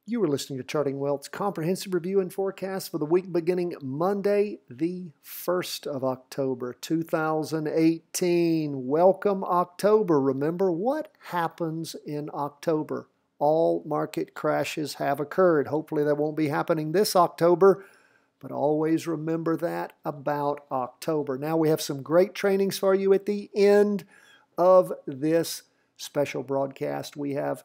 You are listening to Charting Wealth's comprehensive review and forecast for the week beginning Monday, the 1st of October, 2018. Welcome, October. Remember what happens in October. All market crashes have occurred. Hopefully that won't be happening this October, but always remember that about October. Now we have some great trainings for you at the end of this special broadcast. We have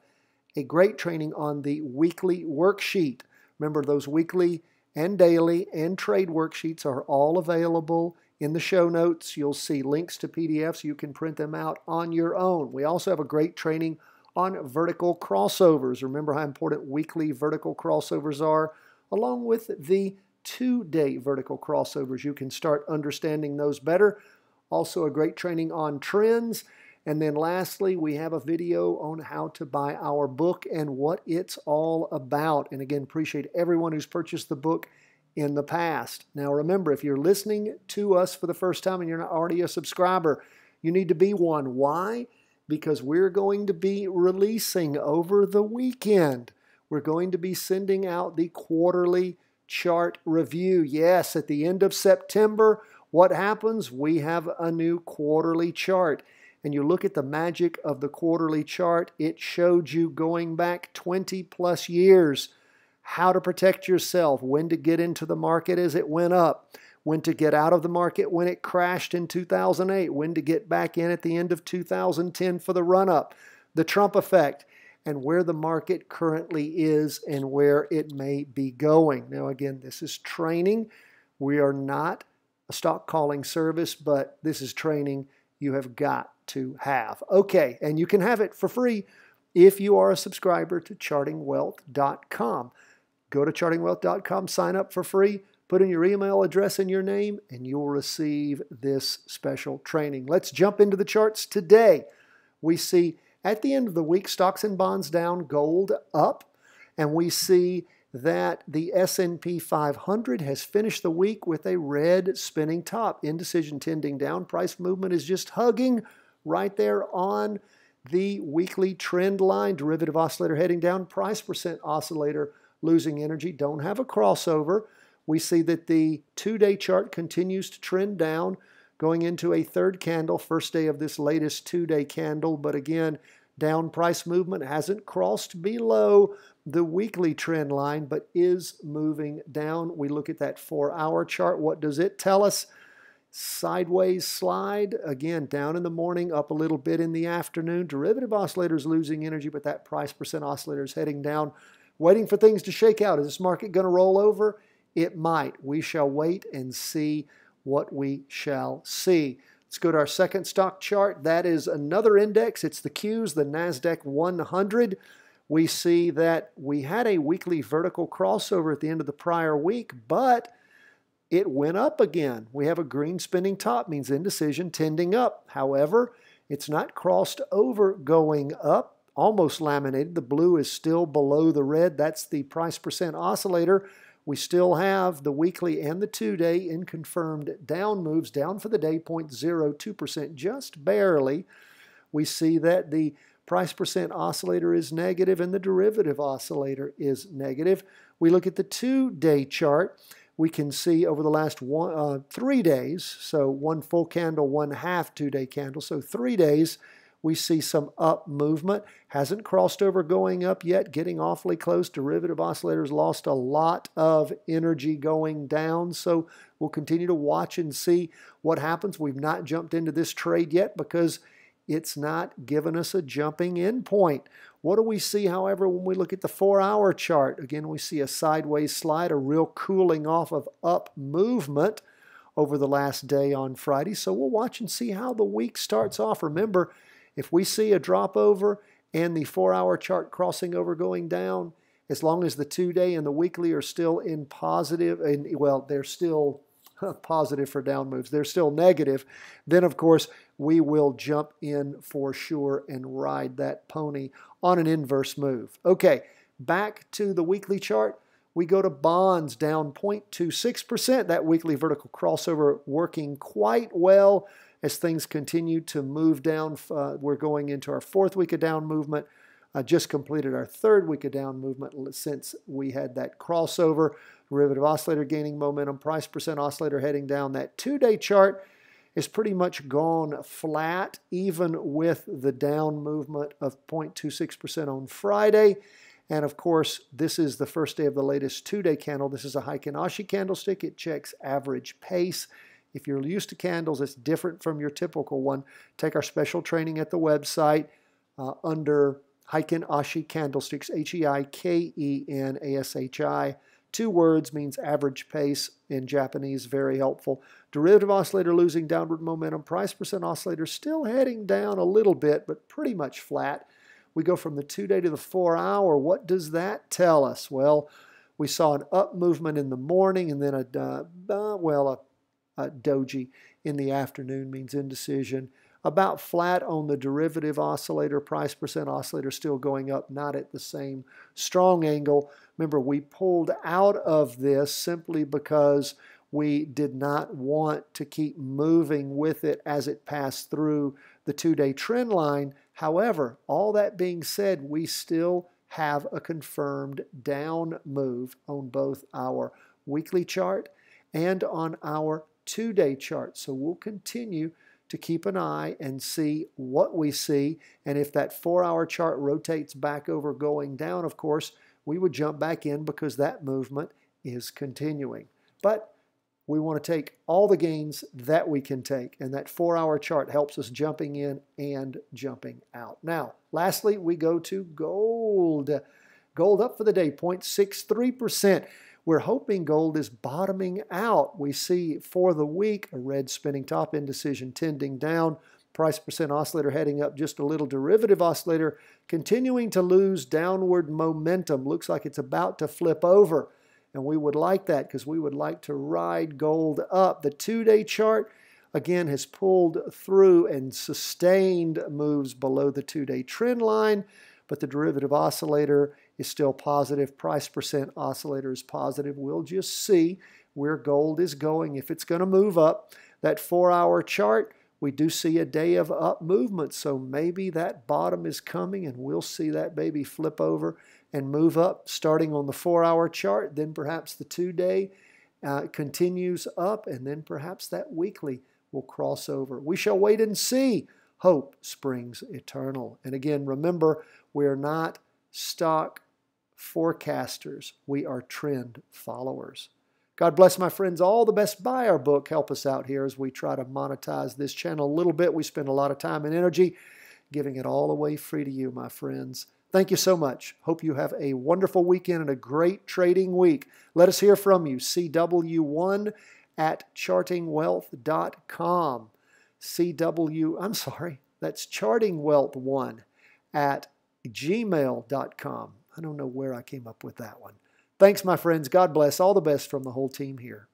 a great training on the weekly worksheet. Remember, those weekly and daily and trade worksheets are all available in the show notes. You'll see links to PDFs. You can print them out on your own. We also have a great training on vertical crossovers. Remember how important weekly vertical crossovers are, along with the 2-day vertical crossovers. You can start understanding those better. Also a great training on trends. And then lastly, we have a video on how to buy our book and what it's all about. And again, appreciate everyone who's purchased the book in the past. Now remember, if you're listening to us for the first time and you're not already a subscriber, you need to be one. Why? Because we're going to be releasing over the weekend. We're going to be sending out the quarterly chart review. Yes, at the end of September, what happens? We have a new quarterly chart. And you look at the magic of the quarterly chart, it showed you going back 20 plus years how to protect yourself, when to get into the market as it went up, when to get out of the market when it crashed in 2008, when to get back in at the end of 2010 for the run-up, the Trump effect, and where the market currently is and where it may be going. Now again, this is training. We are not a stock calling service, but this is training you have got to have. Okay, and you can have it for free if you are a subscriber to chartingwealth.com. Go to chartingwealth.com, sign up for free, put in your email address and your name, and you'll receive this special training. Let's jump into the charts today. We see at the end of the week, stocks and bonds down, gold up, and we see that the S&P 500 has finished the week with a red spinning top. Indecision tending down. Price movement is just hugging right there on the weekly trend line. Derivative oscillator heading down. Price percent oscillator losing energy. Don't have a crossover. We see that the 2-day chart continues to trend down, going into a third candle, first day of this latest 2-day candle. But again, down price movement hasn't crossed below the weekly trend line, but is moving down. We look at that 4-hour chart. What does it tell us? Sideways slide, again, down in the morning, up a little bit in the afternoon. Derivative oscillators losing energy, but that price percent oscillator is heading down, waiting for things to shake out. Is this market going to roll over? It might. We shall wait and see what we shall see. Let's go to our second stock chart. That is another index. It's the Qs, the NASDAQ 100. We see that we had a weekly vertical crossover at the end of the prior week, but it went up again. We have a green spinning top, means indecision tending up. However, it's not crossed over going up, almost laminated. The blue is still below the red. That's the price percent oscillator. We still have the weekly and the 2-day in confirmed down moves, down for the day 0.02%, just barely. We see that the price percent oscillator is negative and the derivative oscillator is negative. We look at the 2-day chart. We can see over the last 3 days, so one full candle, one half 2-day candle, so 3 days, we see some up movement. Hasn't crossed over going up yet, getting awfully close. Derivative oscillators lost a lot of energy going down, so we'll continue to watch and see what happens. We've not jumped into this trade yet because it's not given us a jumping in point. What do we see, however, when we look at the 4-hour chart? Again, we see a sideways slide, a real cooling off of up movement over the last day on Friday. So we'll watch and see how the week starts off. Remember, if we see a drop over and the 4-hour chart crossing over going down, as long as the 2-day and the weekly are still in positive, and well, they're still positive for down moves, they're still negative, then of course we will jump in for sure and ride that pony on an inverse move. Okay, back to the weekly chart. We go to bonds down 0.26%. That weekly vertical crossover working quite well as things continue to move down. We're going into our 4th week of down movement. just completed our third week of down movement since we had that crossover. Derivative oscillator gaining momentum, price percent oscillator heading down. That 2-day chart is pretty much gone flat, even with the down movement of 0.26% on Friday. And of course, this is the first day of the latest 2-day candle. This is a Heikin Ashi candlestick. It checks average pace. If you're used to candles, it's different from your typical one. Take our special training at the website under Heikin Ashi candlesticks, Heikinashi. 2 words, means average pace in Japanese, very helpful. Derivative oscillator losing downward momentum. Price percent oscillator still heading down a little bit, but pretty much flat. We go from the 2-day to the 4-hour. What does that tell us? Well, we saw an up movement in the morning and then a doji in the afternoon, means indecision. About flat on the derivative oscillator. Price percent oscillator still going up, not at the same strong angle. Remember, we pulled out of this simply because we did not want to keep moving with it as it passed through the 2-day trend line. However, all that being said, we still have a confirmed down move on both our weekly chart and on our 2-day chart. So we'll continue to keep an eye and see what we see. And if that 4-hour chart rotates back over going down, of course, we would jump back in because that movement is continuing. But we want to take all the gains that we can take, and that 4-hour chart helps us jumping in and jumping out. Now, lastly, we go to gold. Gold up for the day, 0.63%. We're hoping gold is bottoming out. We see for the week a red spinning top, indecision tending down, price percent oscillator heading up just a little, derivative oscillator continuing to lose downward momentum. Looks like it's about to flip over, and we would like that because we would like to ride gold up. The 2-day chart, again, has pulled through and sustained moves below the 2-day trend line, but the derivative oscillator is still positive. Price percent oscillator is positive. We'll just see where gold is going, if it's going to move up. That 4-hour chart, we do see a day of up movement, so maybe that bottom is coming and we'll see that baby flip over and move up starting on the 4-hour chart. Then perhaps the 2-day continues up, and then perhaps that weekly will cross over. We shall wait and see. Hope springs eternal. And again, remember, we're not stock forecasters. We are trend followers. God bless, my friends. All the best. Buy our book. Help us out here as we try to monetize this channel a little bit. We spend a lot of time and energy giving it all away free to you, my friends. Thank you so much. Hope you have a wonderful weekend and a great trading week. Let us hear from you. CW1 at chartingwealth.com. That's chartingwealth1 at gmail.com. I don't know where I came up with that one. Thanks, my friends. God bless. All the best from the whole team here.